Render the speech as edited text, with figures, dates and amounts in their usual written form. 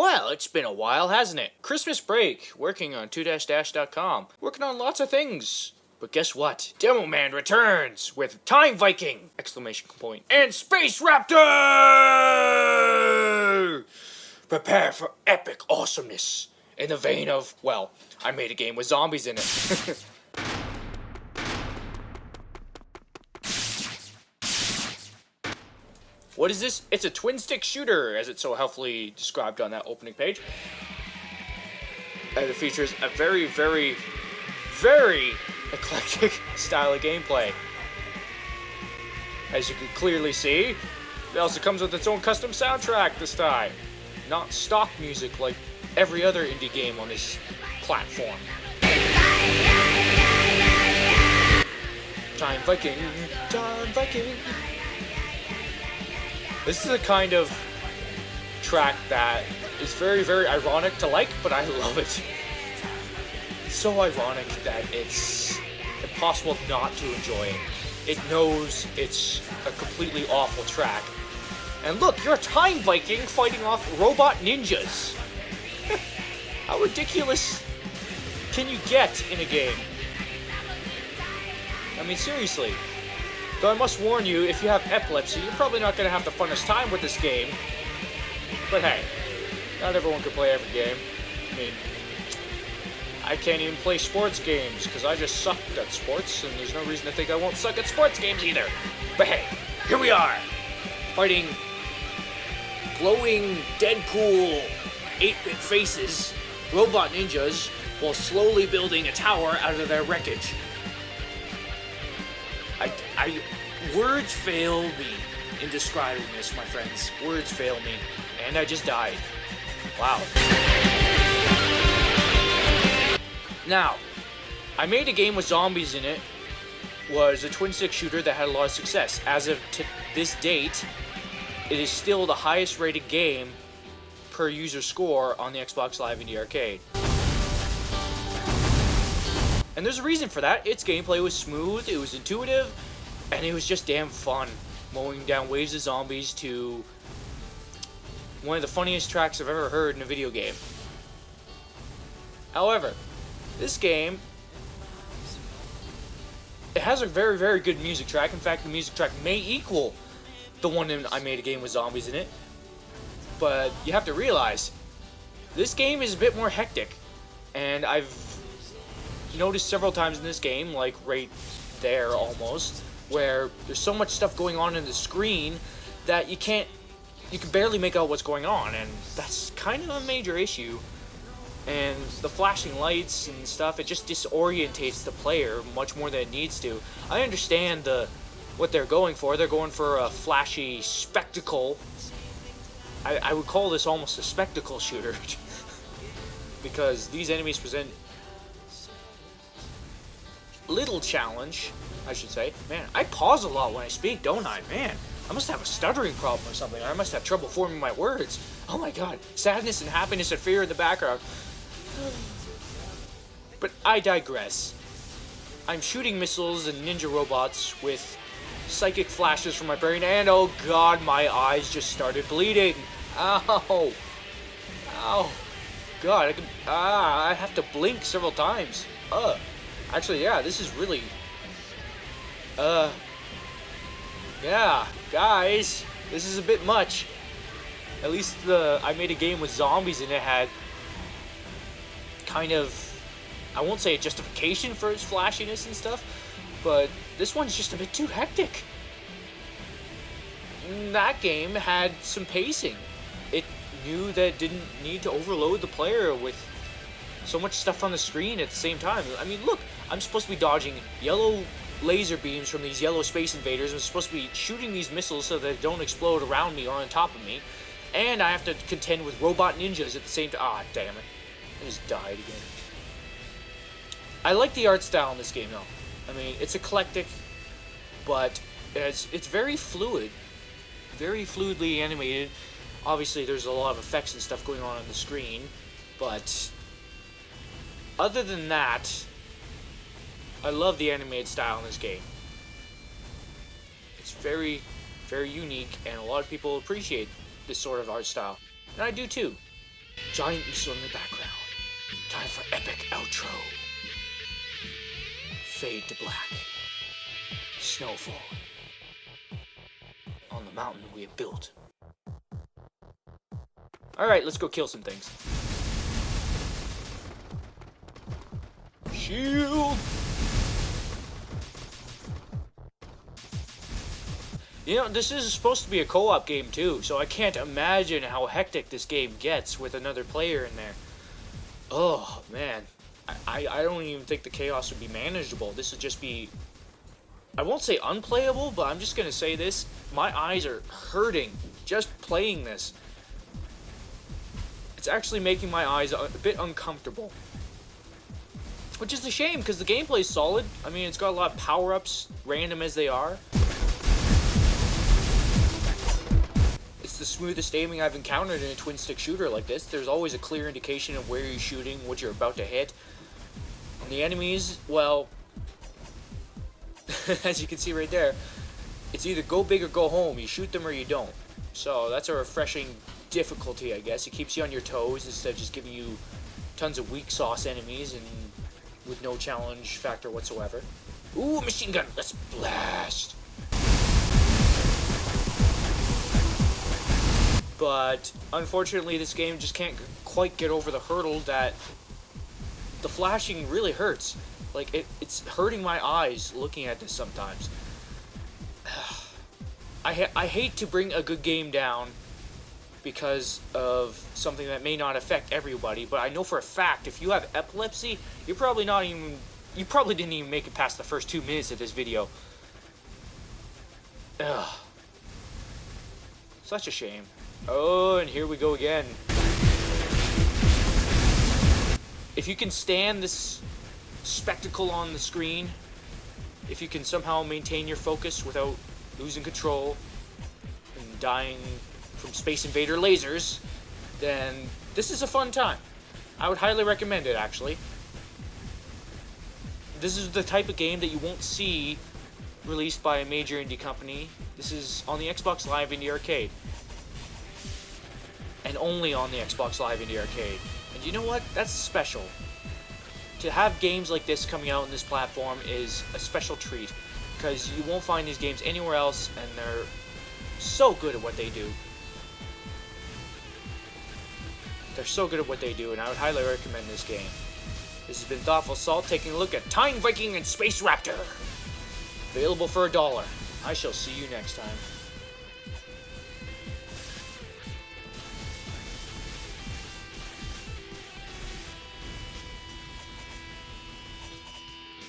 Well, it's been a while, hasn't it? Christmas break, working on 2-dash.com, working on lots of things. But guess what? Demo Man returns with Time Viking! Exclamation point. And Space Raptor! Prepare for epic awesomeness. In the vein of, well, I made a game with zombies in it. What is this? It's a twin-stick shooter, as it's so helpfully described on that opening page. And it features a very, very, very eclectic style of gameplay. As you can clearly see, it also comes with its own custom soundtrack this time. Not stock music like every other indie game on this platform. Time Viking, Time Viking. This is a kind of track that is very, very ironic to like, but I love it. It's so ironic that it's impossible not to enjoy it. It knows it's a completely awful track. And look, you're a Time Viking fighting off robot ninjas. How ridiculous can you get in a game? I mean, seriously. Though I must warn you, if you have epilepsy, you're probably not going to have the funnest time with this game. But hey, not everyone can play every game. I mean, I can't even play sports games because I just suck at sports, and there's no reason to think I won't suck at sports games either. But hey, here we are, fighting glowing Deadpool 8-bit faces, robot ninjas, while slowly building a tower out of their wreckage. Words fail me in describing this, my friends. Words fail me. And I just died. Wow. Now, I made a game with zombies in it. Was a twin-stick shooter that had a lot of success. As of this date, it is still the highest rated game per user score on the Xbox Live Indie Arcade. And there's a reason for that. Its gameplay was smooth, it was intuitive, and it was just damn fun. Mowing down waves of zombies to one of the funniest tracks I've ever heard in a video game. However, this game, it has a very, very good music track. In fact, the music track may equal the one I made a game with zombies in it. But you have to realize, this game is a bit more hectic. And I've noticed several times in this game, like right there almost, where there's so much stuff going on in the screen that you can barely make out what's going on, and that's kind of a major issue. And the flashing lights and stuff, it just disorientates the player much more than it needs to. I understand what they're going for. They're going for a flashy spectacle. I would call this almost a spectacle shooter because these enemies present little challenge, I should say. Man, I pause a lot when I speak, don't I? Man, I must have a stuttering problem or something. I must have trouble forming my words. Oh my god, sadness and happiness and fear in the background. But I digress. I'm shooting missiles and ninja robots with psychic flashes from my brain, and oh god, my eyes just started bleeding. Ow. Ow. God, I have to blink several times. Actually, yeah, this is really... Yeah, guys, this is a bit much. At least I made a game with zombies and it had kind of, I won't say a justification for its flashiness and stuff, but this one's just a bit too hectic. That game had some pacing. It knew that it didn't need to overload the player with so much stuff on the screen at the same time. I mean, look, I'm supposed to be dodging yellow laser beams from these yellow space invaders. I'm supposed to be shooting these missiles so that they don't explode around me or on top of me. And I have to contend with robot ninjas at the same time. Ah, damn it. I just died again. I like the art style in this game, though. I mean, it's eclectic, but it's very fluid. Very fluidly animated. Obviously, there's a lot of effects and stuff going on the screen, but other than that, I love the animated style in this game. It's very, very unique, and a lot of people appreciate this sort of art style. And I do too. Giant whistle in the background. Time for epic outro. Fade to black. Snowfall. On the mountain we have built. Alright, let's go kill some things. Shield! You know, this is supposed to be a co-op game too, so I can't imagine how hectic this game gets with another player in there. Oh, man. I don't even think the chaos would be manageable. This would just be... I won't say unplayable, but I'm just going to say this. My eyes are hurting just playing this. It's actually making my eyes a bit uncomfortable. Which is a shame, because the gameplay is solid. I mean, it's got a lot of power-ups, random as they are. It's the smoothest aiming I've encountered in a twin-stick shooter like this. There's always a clear indication of where you're shooting, what you're about to hit. And the enemies, well... as you can see right there, it's either go big or go home. You shoot them or you don't. So that's a refreshing difficulty, I guess. It keeps you on your toes instead of just giving you tons of weak sauce enemies and with no challenge factor whatsoever. Ooh, machine gun! Let's blast! But unfortunately, this game just can't quite get over the hurdle that the flashing really hurts. Like, it's hurting my eyes looking at this sometimes. I hate to bring a good game down because of something that may not affect everybody, but I know for a fact if you have epilepsy, you probably didn't even make it past the first 2 minutes of this video. Ugh. Such a shame. Oh, and here we go again. If you can stand this spectacle on the screen, if you can somehow maintain your focus without losing control and dying from Space Invader lasers, then this is a fun time. I would highly recommend it, actually. This is the type of game that you won't see released by a major indie company. This is on the Xbox Live Indie Arcade. And only on the Xbox Live Indie Arcade. And you know what? That's special. To have games like this coming out on this platform is a special treat, because you won't find these games anywhere else, and they're so good at what they do. They're so good at what they do, and I would highly recommend this game. This has been Thoughtful Salt taking a look at Viking and Space Raptor. Available for $1. I shall see you next time.